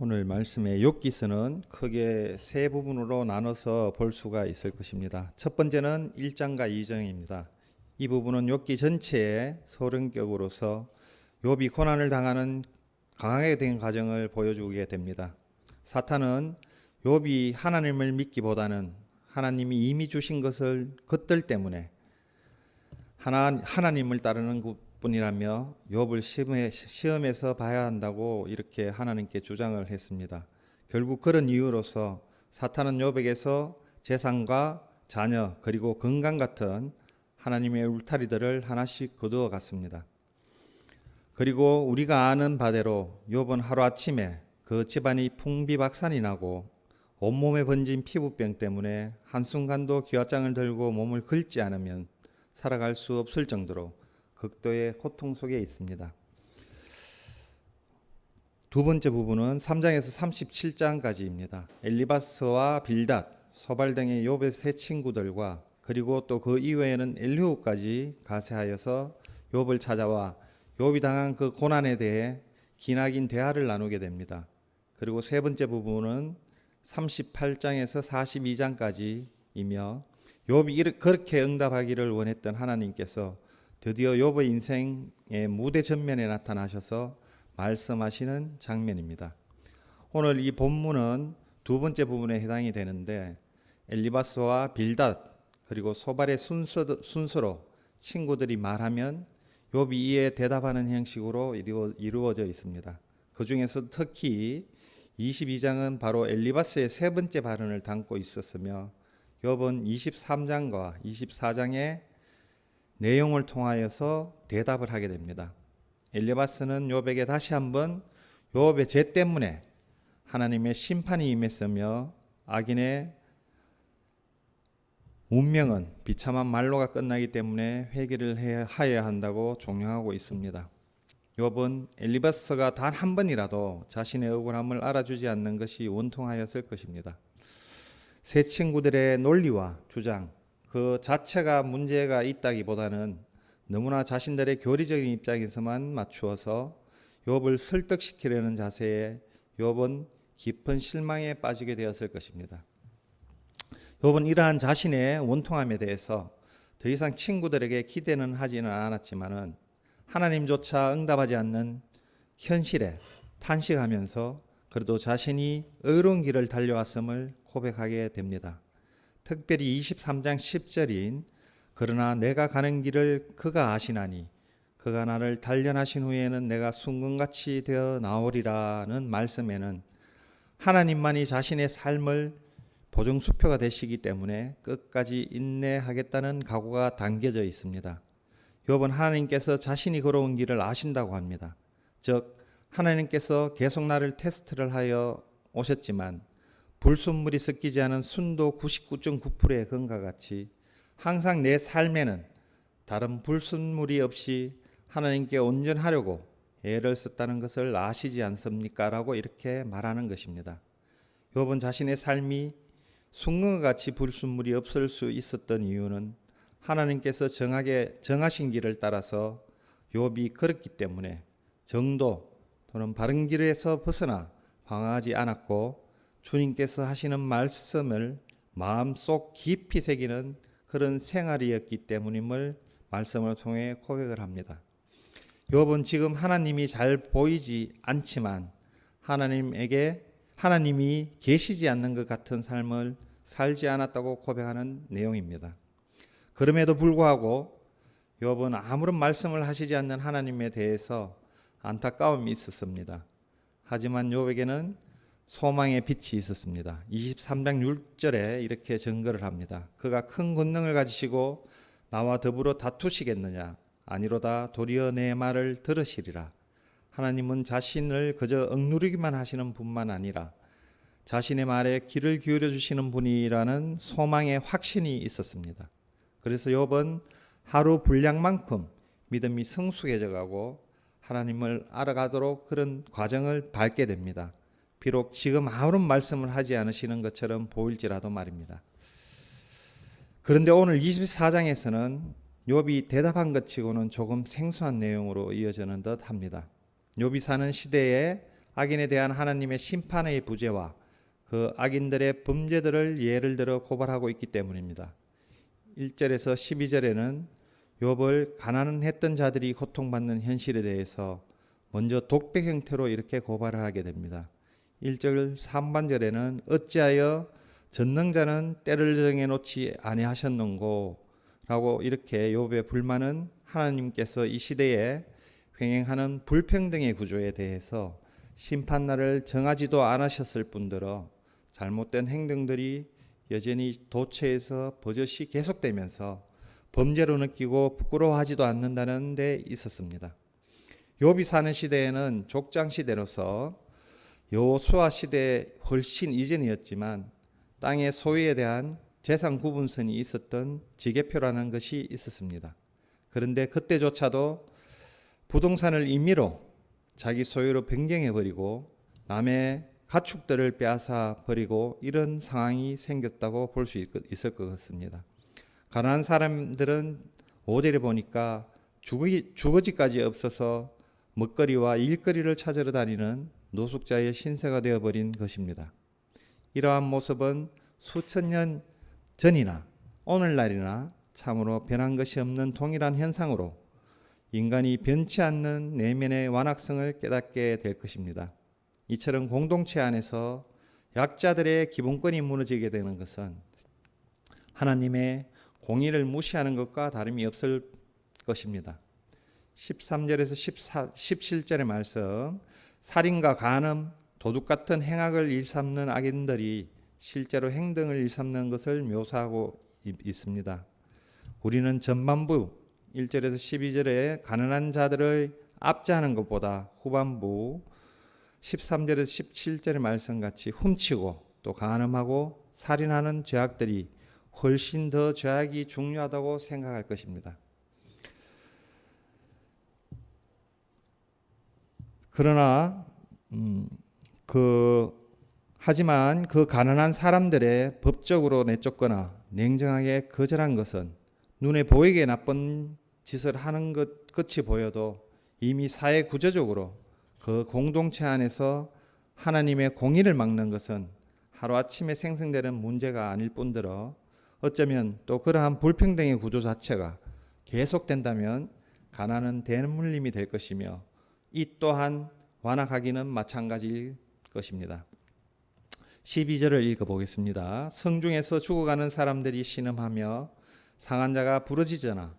오늘 말씀의 욥기서는 크게 세 부분으로 나눠서 볼 수가 있을 것입니다. 첫 번째는 1장과 2장입니다. 이 부분은 욥기 전체의 서론격으로서 욥이 고난을 당하는 강하게 된 과정을 보여주게 됩니다. 사탄은 욥이 하나님을 믿기보다는 하나님이 이미 주신 것들 때문에 하나님을 따르는 뿐이라며 욥을 시험에서 봐야 한다고 이렇게 하나님께 주장을 했습니다. 결국 그런 이유로서 사탄은 욥에게서 재산과 자녀 그리고 건강 같은 하나님의 울타리들을 하나씩 거두어 갔습니다. 그리고 우리가 아는 바대로 욥은 하루아침에 그 집안이 풍비박산이 나고 온몸에 번진 피부병 때문에 한순간도 기와장을 들고 몸을 긁지 않으면 살아갈 수 없을 정도로 극도의 고통 속에 있습니다. 두 번째 부분은 3장에서 37장까지입니다. 엘리바스와 빌닷, 소발 등의 욥의 세 친구들과 그리고 또 그 이외에는 엘리후까지 가세하여서 욥을 찾아와 욥이 당한 그 고난에 대해 기나긴 대화를 나누게 됩니다. 그리고 세 번째 부분은 38장에서 42장까지이며 욥이 그렇게 응답하기를 원했던 하나님께서 드디어 욥의 인생의 무대 전면에 나타나셔서 말씀하시는 장면입니다. 오늘 이 본문은 두 번째 부분에 해당이 되는데 엘리바스와 빌닷 그리고 소발의 순서로 친구들이 말하면 욥이 이에 대답하는 형식으로 이루어져 있습니다. 그 중에서 특히 22장은 바로 엘리바스의 세 번째 발언을 담고 있었으며 욥은 23장과 24장의 내용을 통하여서 대답을 하게 됩니다. 엘리바스는 욥에게 다시 한번 욥의 죄 때문에 하나님의 심판이 임했으며 악인의 운명은 비참한 말로가 끝나기 때문에 회개를 하여야 한다고 종용하고 있습니다. 욥은 엘리바스가 단 한 번이라도 자신의 억울함을 알아주지 않는 것이 원통하였을 것입니다. 세 친구들의 논리와 주장 그 자체가 문제가 있다기보다는 너무나 자신들의 교리적인 입장에서만 맞추어서 욥을 설득시키려는 자세에 욥은 깊은 실망에 빠지게 되었을 것입니다. 욥은 이러한 자신의 원통함에 대해서 더 이상 친구들에게 기대는 하지는 않았지만은 하나님조차 응답하지 않는 현실에 탄식하면서 그래도 자신이 의로운 길을 달려왔음을 고백하게 됩니다. 특별히 23장 10절인 그러나 내가 가는 길을 그가 아시나니 그가 나를 단련하신 후에는 내가 순금같이 되어 나오리라는 말씀에는 하나님만이 자신의 삶을 보증수표가 되시기 때문에 끝까지 인내하겠다는 각오가 담겨져 있습니다. 욥은 하나님께서 자신이 걸어온 길을 아신다고 합니다. 즉 하나님께서 계속 나를 테스트를 하여 오셨지만 불순물이 섞이지 않은 순도 99.9%의 건과 같이 항상 내 삶에는 다른 불순물이 없이 하나님께 온전하려고 애를 썼다는 것을 아시지 않습니까? 라고 이렇게 말하는 것입니다. 욥은 자신의 삶이 순금과 같이 불순물이 없을 수 있었던 이유는 하나님께서 정하신 길을 따라서 욥이 걸었기 때문에 정도 또는 바른 길에서 벗어나 방황하지 않았고 주님께서 하시는 말씀을 마음속 깊이 새기는 그런 생활이었기 때문임을 말씀을 통해 고백을 합니다. 욥은 지금 하나님이 잘 보이지 않지만 하나님이 계시지 않는 것 같은 삶을 살지 않았다고 고백하는 내용입니다. 그럼에도 불구하고 욥은 아무런 말씀을 하시지 않는 하나님에 대해서 안타까움이 있었습니다. 하지만 욥에게는 소망의 빛이 있었습니다. 23장 6절에 이렇게 증거를 합니다. 그가 큰 권능을 가지시고 나와 더불어 다투시겠느냐? 아니로다 도리어 내 말을 들으시리라. 하나님은 자신을 그저 억누르기만 하시는 분만 아니라 자신의 말에 귀를 기울여 주시는 분이라는 소망의 확신이 있었습니다. 그래서 욥은 하루 분량만큼 믿음이 성숙해져 가고 하나님을 알아가도록 그런 과정을 밟게 됩니다. 비록 지금 아무런 말씀을 하지 않으시는 것처럼 보일지라도 말입니다. 그런데 오늘 24장에서는 욥이 대답한 것 치고는 조금 생소한 내용으로 이어지는 듯 합니다. 욥이 사는 시대에 악인에 대한 하나님의 심판의 부재와 그 악인들의 범죄들을 예를 들어 고발하고 있기 때문입니다. 1절에서 12절에는 욥을 가난했던 자들이 고통받는 현실에 대해서 먼저 독백 형태로 이렇게 고발을 하게 됩니다. 1절 상반절에는 어찌하여 전능자는 때를 정해놓지 아니하셨는고 라고 이렇게 욥의 불만은 하나님께서 이 시대에 횡행하는 불평등의 구조에 대해서 심판날을 정하지도 않으셨을 뿐더러 잘못된 행동들이 여전히 도처에서 버젓이 계속되면서 범죄로 느끼고 부끄러워하지도 않는다는 데 있었습니다. 욥이 사는 시대에는 족장 시대로서 여호수아 시대 훨씬 이전이었지만 땅의 소유에 대한 재산 구분선이 있었던 지계표라는 것이 있었습니다. 그런데 그때조차도 부동산을 임의로 자기 소유로 변경해버리고 남의 가축들을 빼앗아 버리고 이런 상황이 생겼다고 볼 수 있을 것 같습니다. 가난한 사람들은 5절에 보니까 주거지까지 없어서 먹거리와 일거리를 찾으러 다니는 노숙자의 신세가 되어버린 것입니다. 이러한 모습은 수천 년 전이나 오늘날이나 참으로 변한 것이 없는 동일한 현상으로 인간이 변치 않는 내면의 완악성을 깨닫게 될 것입니다. 이처럼 공동체 안에서 약자들의 기본권이 무너지게 되는 것은 하나님의 공의를 무시하는 것과 다름이 없을 것입니다. 13절에서 17절의 말씀, 살인과 간음, 도둑 같은 행악을 일삼는 악인들이 실제로 행동을 일삼는 것을 묘사하고 있습니다. 우리는 전반부 1절에서 12절에 가난한 자들을 압제하는 것보다 후반부 13절에서 17절의 말씀같이 훔치고 또 간음하고 살인하는 죄악들이 훨씬 더 죄악이 중요하다고 생각할 것입니다. 그러나 하지만 그 가난한 사람들의 법적으로 내쫓거나 냉정하게 거절한 것은 눈에 보이게 나쁜 짓을 하는 것 끝이 보여도 이미 사회 구조적으로 그 공동체 안에서 하나님의 공의를 막는 것은 하루아침에 생성되는 문제가 아닐 뿐더러 어쩌면 또 그러한 불평등의 구조 자체가 계속된다면 가난은 대물림이 될 것이며 이 또한 완화하기는 마찬가지일 것입니다. 12절을 읽어보겠습니다. 성중에서 죽어가는 사람들이 신음하며 상한 자가 부러지잖아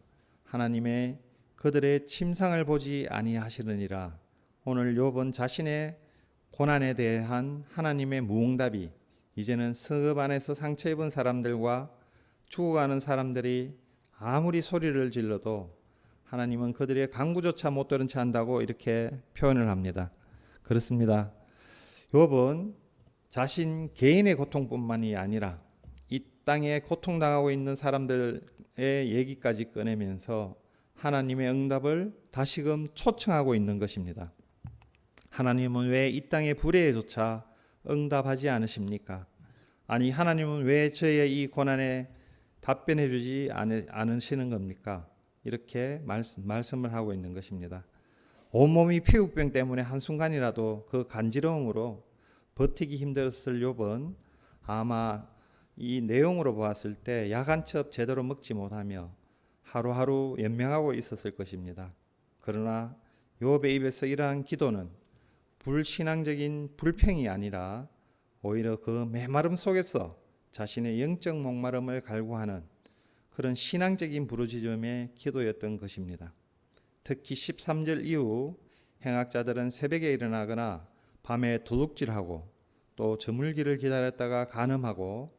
하나님의 그들의 침상을 보지 아니하시느니라. 오늘 욥은 자신의 고난에 대한 하나님의 무응답이 이제는 성읍 안에서 상처 입은 사람들과 죽어가는 사람들이 아무리 소리를 질러도 하나님은 그들의 간구조차 못 들은 채 한다고 이렇게 표현을 합니다. 그렇습니다. 욥은 자신 개인의 고통뿐만이 아니라 이 땅에 고통당하고 있는 사람들의 얘기까지 꺼내면서 하나님의 응답을 다시금 초청하고 있는 것입니다. 하나님은 왜 이 땅의 불의에조차 응답하지 않으십니까? 아니 하나님은 왜 저의 이 고난에 답변해 주지 않으시는 겁니까? 이렇게 말씀을 하고 있는 것입니다. 온몸이 피부병 때문에 한순간이라도 그 간지러움으로 버티기 힘들었을 욥은 아마 이 내용으로 보았을 때 약 한 첩 제대로 먹지 못하며 하루하루 연명하고 있었을 것입니다. 그러나 욥의 입에서 이러한 기도는 불신앙적인 불평이 아니라 오히려 그 메마름 속에서 자신의 영적 목마름을 갈구하는 그런 신앙적인 부르짖음의 기도였던 것입니다. 특히 13절 이후 행악자들은 새벽에 일어나거나 밤에 도둑질하고 또 저물기를 기다렸다가 간음하고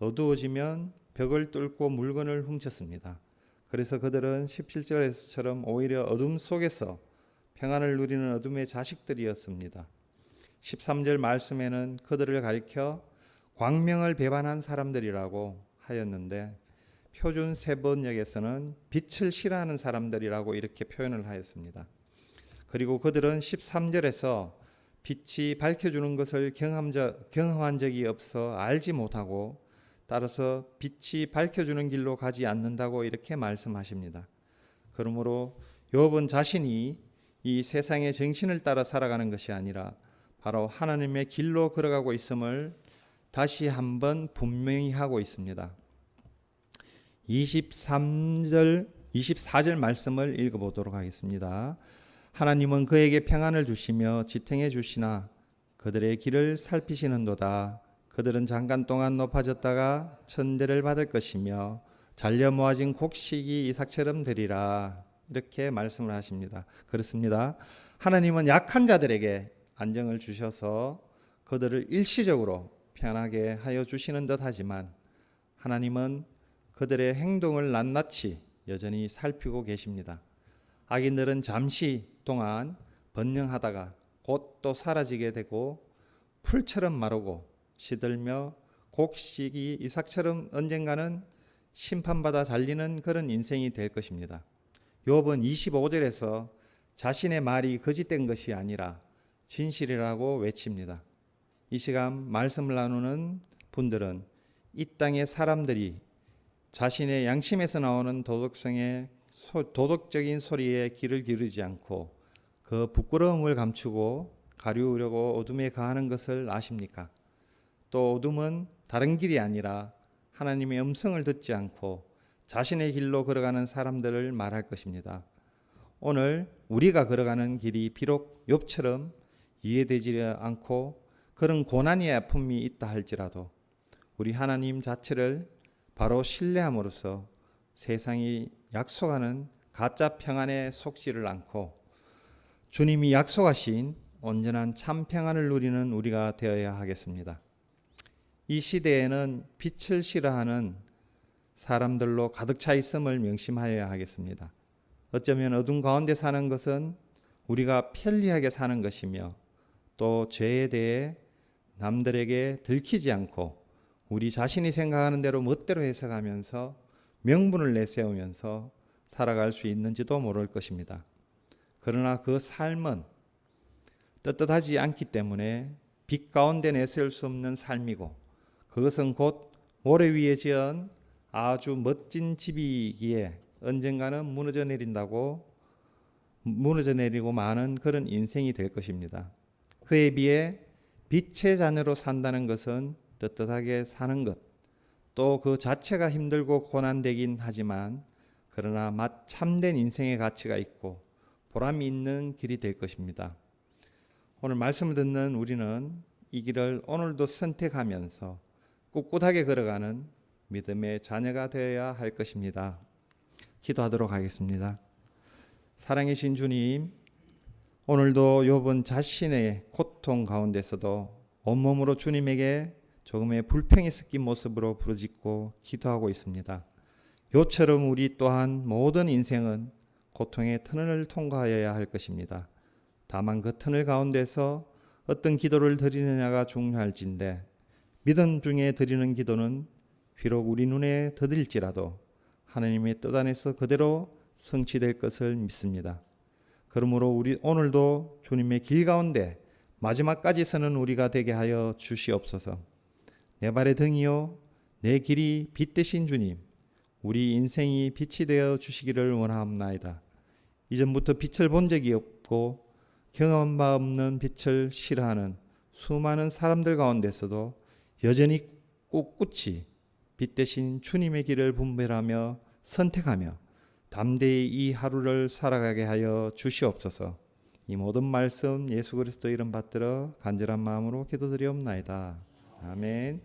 어두워지면 벽을 뚫고 물건을 훔쳤습니다. 그래서 그들은 17절에서처럼 오히려 어둠 속에서 평안을 누리는 어둠의 자식들이었습니다. 13절 말씀에는 그들을 가리켜 광명을 배반한 사람들이라고 하였는데 표준 세번역에서는 빛을 싫어하는 사람들이라고 이렇게 표현을 하였습니다. 그리고 그들은 13절에서 빛이 밝혀주는 것을 경험한 적이 없어 알지 못하고 따라서 빛이 밝혀주는 길로 가지 않는다고 이렇게 말씀하십니다. 그러므로 욥은 자신이 이 세상의 정신을 따라 살아가는 것이 아니라 바로 하나님의 길로 걸어가고 있음을 다시 한번 분명히 하고 있습니다. 24절 말씀을 읽어보도록 하겠습니다. 하나님은 그에게 평안을 주시며 지탱해 주시나 그들의 길을 살피시는도다. 그들은 잠깐 동안 높아졌다가 천대를 받을 것이며 잘려 모아진 곡식이 이삭처럼 되리라. 이렇게 말씀을 하십니다. 그렇습니다. 하나님은 약한 자들에게 안정을 주셔서 그들을 일시적으로 편하게 하여 주시는 듯 하지만 하나님은 그들의 행동을 낱낱이 여전히 살피고 계십니다. 악인들은 잠시 동안 번영하다가 곧 또 사라지게 되고 풀처럼 마르고 시들며 곡식이 이삭처럼 언젠가는 심판받아 잘리는 그런 인생이 될 것입니다. 욥은 25절에서 자신의 말이 거짓된 것이 아니라 진실이라고 외칩니다. 이 시간 말씀을 나누는 분들은 이 땅의 사람들이 자신의 양심에서 나오는 도덕적인 소리에 귀를 기울이지 않고 그 부끄러움을 감추고 가리우려고 어둠에 가하는 것을 아십니까? 또 어둠은 다른 길이 아니라 하나님의 음성을 듣지 않고 자신의 길로 걸어가는 사람들을 말할 것입니다. 오늘 우리가 걸어가는 길이 비록 욥처럼 이해되지 않고 그런 고난의 아픔이 있다 할지라도 우리 하나님 자체를 바로 신뢰함으로써 세상이 약속하는 가짜 평안에 속지를 않고 주님이 약속하신 온전한 참 평안을 누리는 우리가 되어야 하겠습니다. 이 시대에는 빛을 싫어하는 사람들로 가득 차 있음을 명심하여야 하겠습니다. 어쩌면 어둠 가운데 사는 것은 우리가 편리하게 사는 것이며 또 죄에 대해 남들에게 들키지 않고 우리 자신이 생각하는 대로 멋대로 해석하면서 명분을 내세우면서 살아갈 수 있는지도 모를 것입니다. 그러나 그 삶은 떳떳하지 않기 때문에 빛 가운데 내세울 수 없는 삶이고 그것은 곧 모래 위에 지은 아주 멋진 집이기에 언젠가는 무너져 내리고 마는 그런 인생이 될 것입니다. 그에 비해 빛의 자녀로 산다는 것은 떳떳하게 사는 것, 또 그 자체가 힘들고 고난되긴 하지만 그러나 참된 인생의 가치가 있고 보람이 있는 길이 될 것입니다. 오늘 말씀을 듣는 우리는 이 길을 오늘도 선택하면서 꿋꿋하게 걸어가는 믿음의 자녀가 되어야 할 것입니다. 기도하도록 하겠습니다. 사랑이신 주님, 오늘도 욥은 자신의 고통 가운데서도 온몸으로 주님에게 조금의 불평이 섞인 모습으로 부르짖고 기도하고 있습니다. 욥처럼 우리 또한 모든 인생은 고통의 터널을 통과하여야 할 것입니다. 다만 그 터널 가운데서 어떤 기도를 드리느냐가 중요할진데 믿음 중에 드리는 기도는 비록 우리 눈에 더딜지라도 하나님의 뜻 안에서 그대로 성취될 것을 믿습니다. 그러므로 우리 오늘도 주님의 길 가운데 마지막까지 서는 우리가 되게 하여 주시옵소서. 내 발의 등이요 내 길이 빛 되신 주님, 우리 인생이 빛이 되어 주시기를 원하옵나이다. 이전부터 빛을 본 적이 없고 경험한 바 없는 빛을 싫어하는 수많은 사람들 가운데서도 여전히 꿋꿋이 빛 대신 주님의 길을 분별하며 선택하며 담대히 이 하루를 살아가게 하여 주시옵소서. 이 모든 말씀 예수 그리스도 이름 받들어 간절한 마음으로 기도드리옵나이다. 아멘.